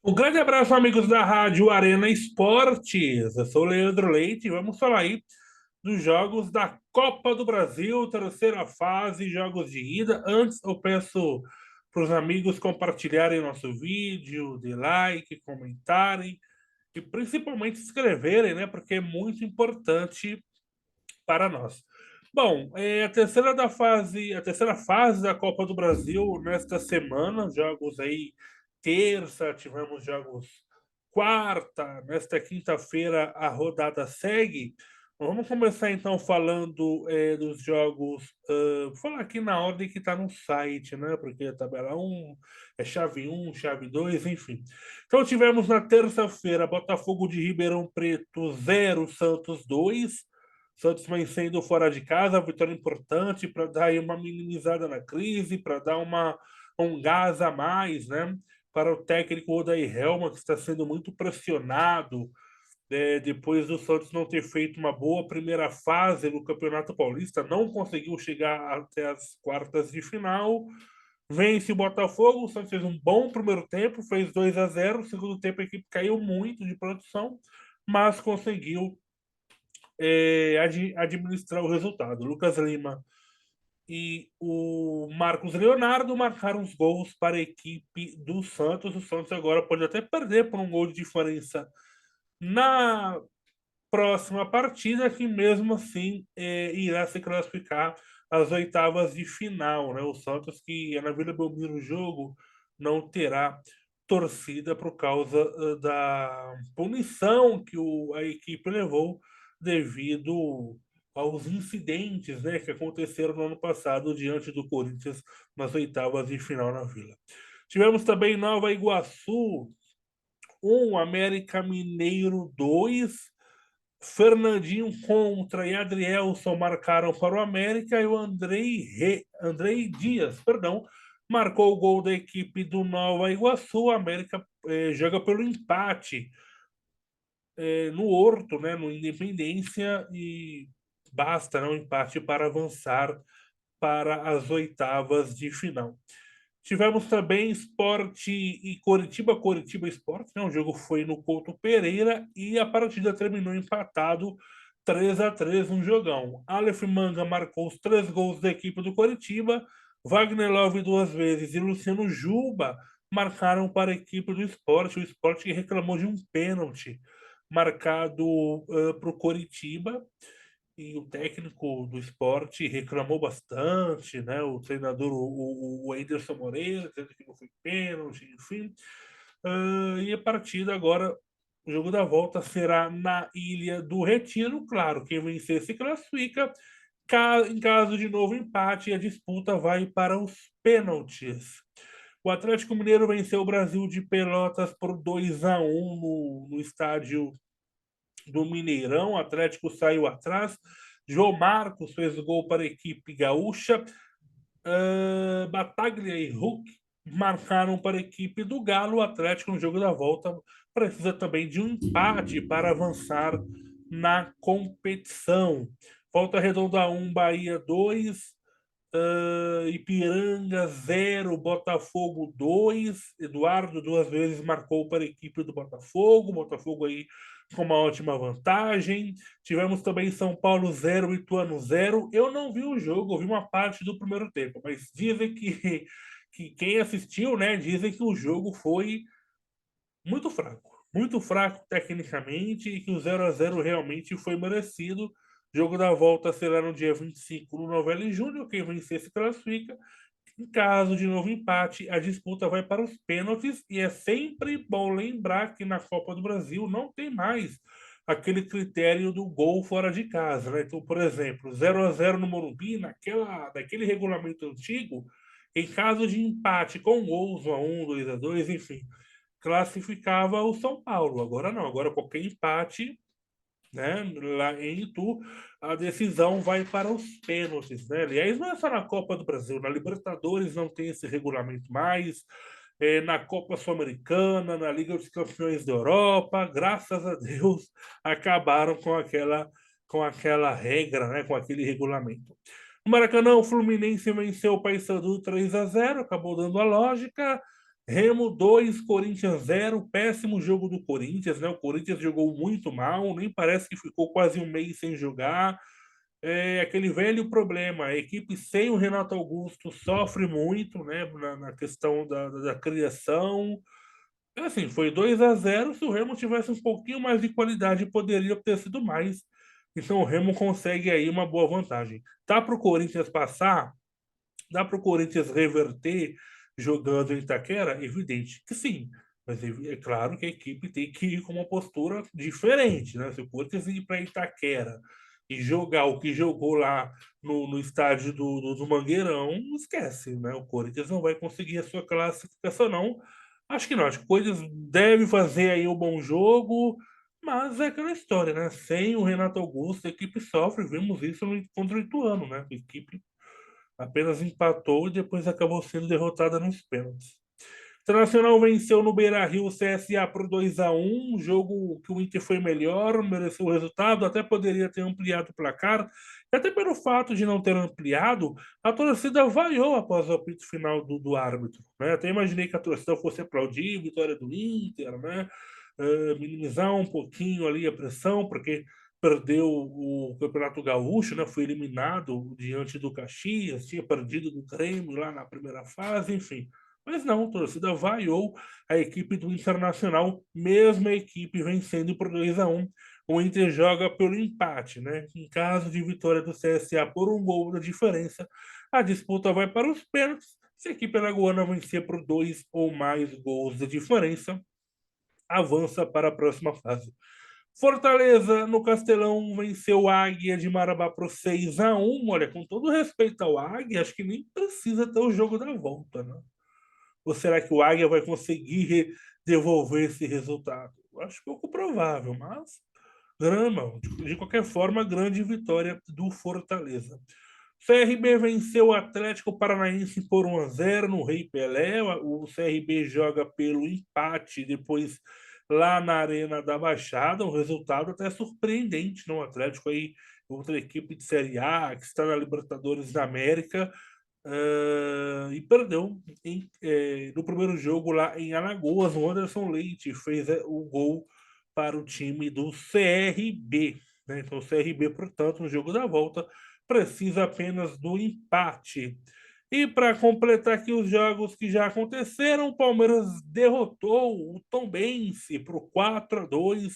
Um grande abraço, amigos da Rádio Arena Esportes. Eu sou o Leandro Leite e vamos falar aí dos jogos da Copa do Brasil, terceira fase, jogos de ida. Antes, eu peço para os amigos compartilharem nosso vídeo, de like, comentarem e principalmente se inscreverem, né? Porque é muito importante para nós. Bom, a terceira fase da Copa do Brasil nesta semana, jogos aí terça, tivemos jogos quarta, nesta quinta-feira a rodada segue. Vamos começar então falando dos jogos, vou falar aqui na ordem que está no site, né? Porque a tabela um é chave um, chave 2, enfim. Então tivemos na terça-feira Botafogo de Ribeirão Preto 0, Santos 2. Santos vencendo fora de casa, vitória importante para dar aí uma minimizada na crise, para dar um gás a mais, né? Para o técnico Odair Helma, que está sendo muito pressionado depois do Santos não ter feito uma boa primeira fase no Campeonato Paulista, não conseguiu chegar até as quartas de final. Vence o Botafogo, o Santos fez um bom primeiro tempo, fez 2-0. No segundo tempo a equipe caiu muito de produção, mas conseguiu administrar o resultado. Lucas Lima e o Marcos Leonardo marcaram os gols para a equipe do Santos. O Santos agora pode até perder por um gol de diferença na próxima partida, que mesmo assim irá se classificar às oitavas de final. Né? O Santos, que é na Vila Belmiro o jogo, não terá torcida por causa da punição que a equipe levou devido aos incidentes, né, que aconteceram no ano passado diante do Corinthians nas oitavas de final na Vila. Tivemos também Nova Iguaçu 1, América Mineiro 2. Fernandinho contra e Adrielson marcaram para o América e o Andrei Dias, perdão, marcou o gol da equipe do Nova Iguaçu. O América joga pelo empate no Horto, né, no Independência, e basta um empate para avançar para as oitavas de final. Tivemos também Sport e Coritiba, Coritiba Sport, né? O jogo foi no Couto Pereira e a partida terminou empatado 3-3 um jogão. Aleph Manga marcou os três gols da equipe do Coritiba, Wagner Love duas vezes e Luciano Juba marcaram para a equipe do Sport. O Sport que reclamou de um pênalti marcado para o Coritiba e o técnico do esporte reclamou bastante, né? O treinador, o Anderson Moreira, dizendo que não foi pênalti, enfim. E a partida agora, o jogo da volta será na Ilha do Retiro. Claro, quem vencer se classifica. Em caso de novo empate, a disputa vai para os pênaltis. O Atlético Mineiro venceu o Brasil de Pelotas por 2-1 no estádio do Mineirão. O Atlético saiu atrás. João Marcos fez o gol para a equipe gaúcha. Bataglia e Hulk marcaram para a equipe do Galo. O Atlético, no jogo da volta, precisa também de um empate para avançar na competição. Volta Redonda 1, Bahia 2, Ipiranga 0, Botafogo 2. Eduardo duas vezes marcou para a equipe do Botafogo. Botafogo aí com uma ótima vantagem. Tivemos também São Paulo 0, Ituano 0. Eu não vi o jogo, eu vi uma parte do primeiro tempo, mas dizem que quem assistiu, né, dizem que o jogo foi muito fraco tecnicamente e que o 0-0 realmente foi merecido. Jogo da volta será no dia 25 no Novelli Júnior. Quem vencer se classifica. Em caso de novo empate, a disputa vai para os pênaltis e é sempre bom lembrar que na Copa do Brasil não tem mais aquele critério do gol fora de casa, né? Então, por exemplo, 0-0 no Morumbi, daquele regulamento antigo, em caso de empate com gols 1-1, 2-2, enfim, classificava o São Paulo. Agora não, agora qualquer empate, né, lá em Itu, a decisão vai para os pênaltis, né? Aliás, não é só na Copa do Brasil, na Libertadores não tem esse regulamento mais, na Copa Sul-Americana, na Liga dos Campeões da Europa, graças a Deus, acabaram com aquela regra, né, com aquele regulamento. No Maracanã, o Fluminense venceu o Paysandu 3-0, acabou dando a lógica. Remo 2, Corinthians 0. Péssimo jogo do Corinthians, né? O Corinthians jogou muito mal, nem parece que ficou quase um mês sem jogar. É aquele velho problema. A equipe sem o Renato Augusto sofre muito, né? Na questão da criação. Assim, foi 2-0. Se o Remo tivesse um pouquinho mais de qualidade, poderia ter sido mais. Então o Remo consegue aí uma boa vantagem. Tá para o Corinthians passar? Dá para o Corinthians reverter jogando em Itaquera? Evidente que sim. Mas é claro que a equipe tem que ir com uma postura diferente, né? Se o Corinthians ir para Itaquera e jogar o que jogou lá no estádio do Mangueirão, esquece, né? O Corinthians não vai conseguir a sua classificação, não. Acho que não. Acho que o Corinthians deve fazer aí um bom jogo, mas é aquela história, né? Sem o Renato Augusto, a equipe sofre. Vimos isso contra o Ituano, né? A equipe apenas empatou e depois acabou sendo derrotada nos pênaltis. Internacional venceu no Beira-Rio o CSA por 2-1, um jogo que o Inter foi melhor, mereceu o resultado, até poderia ter ampliado o placar, e até pelo fato de não ter ampliado, a torcida vaiou após o apito final do árbitro. Né? Até imaginei que a torcida fosse aplaudir a vitória do Inter, né? Minimizar um pouquinho ali a pressão, porque perdeu o Campeonato Gaúcho, né? Foi eliminado diante do Caxias, tinha perdido do Grêmio lá na primeira fase, enfim. Mas não, a torcida vaiou a equipe do Internacional, mesmo a equipe vencendo por 2-1. O Inter joga pelo empate, né? Em caso de vitória do CSA por um gol da diferença, a disputa vai para os pênaltis. Se a equipe alagoana vencer por 2 ou mais gols de diferença, avança para a próxima fase. Fortaleza, no Castelão, venceu o Águia de Marabá por 6-1. Olha, com todo respeito ao Águia, acho que nem precisa ter o jogo da volta, né? Ou será que o Águia vai conseguir devolver esse resultado? Acho pouco provável, mas grama. De qualquer forma, grande vitória do Fortaleza. CRB venceu o Atlético Paranaense por 1-0 no Rei Pelé. O CRB joga pelo empate, depois lá na Arena da Baixada. Um resultado até surpreendente, não? O Atlético aí, outra equipe de Série A, que está na Libertadores da América, e perdeu no primeiro jogo lá em Alagoas. O Anderson Leite fez o gol para o time do CRB. Né? Então, o CRB, portanto, no jogo da volta, precisa apenas do empate. E para completar aqui os jogos que já aconteceram, o Palmeiras derrotou o Tombense por 4-2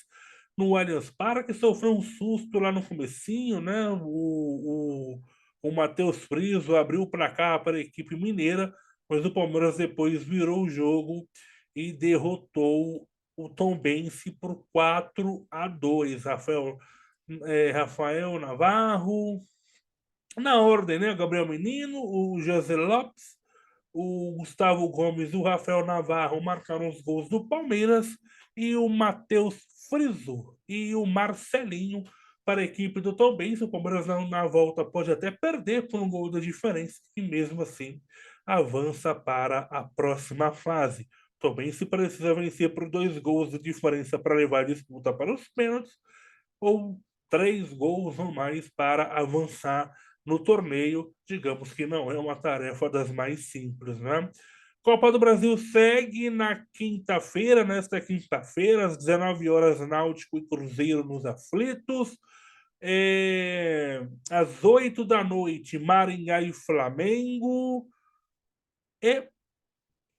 no Allianz Parque, sofreu um susto lá no comecinho, né? O Matheus Friso abriu o placar para a equipe mineira, mas o Palmeiras depois virou o jogo e derrotou o Tombense por 4-2. Rafael Navarro, na ordem, né? Gabriel Menino, o José Lopes, o Gustavo Gomes e o Rafael Navarro marcaram os gols do Palmeiras e o Matheus Friso e o Marcelinho para a equipe do Tombense. O Palmeiras na volta pode até perder por um gol da diferença e mesmo assim avança para a próxima fase. O Tombense precisa vencer por 2 gols de diferença para levar a disputa para os pênaltis ou 3 gols ou mais para avançar no torneio. Digamos que não é uma tarefa das mais simples, né? Copa do Brasil segue na quinta-feira, nesta quinta-feira, às 19 horas, Náutico e Cruzeiro nos aflitos. Às 8 da noite, Maringá e Flamengo. E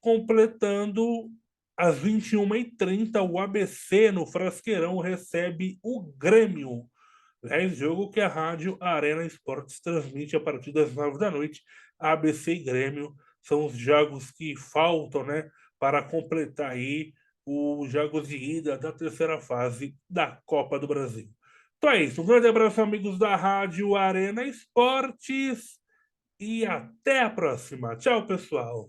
completando às 21h30, o ABC no Frasqueirão recebe o Grêmio. Jogo que a Rádio Arena Esportes transmite a partir das 9 da noite. ABC e Grêmio são os jogos que faltam, né, para completar aí os jogos de ida da terceira fase da Copa do Brasil. Então é isso. Um grande abraço, amigos da Rádio Arena Esportes, e até a próxima. Tchau, pessoal.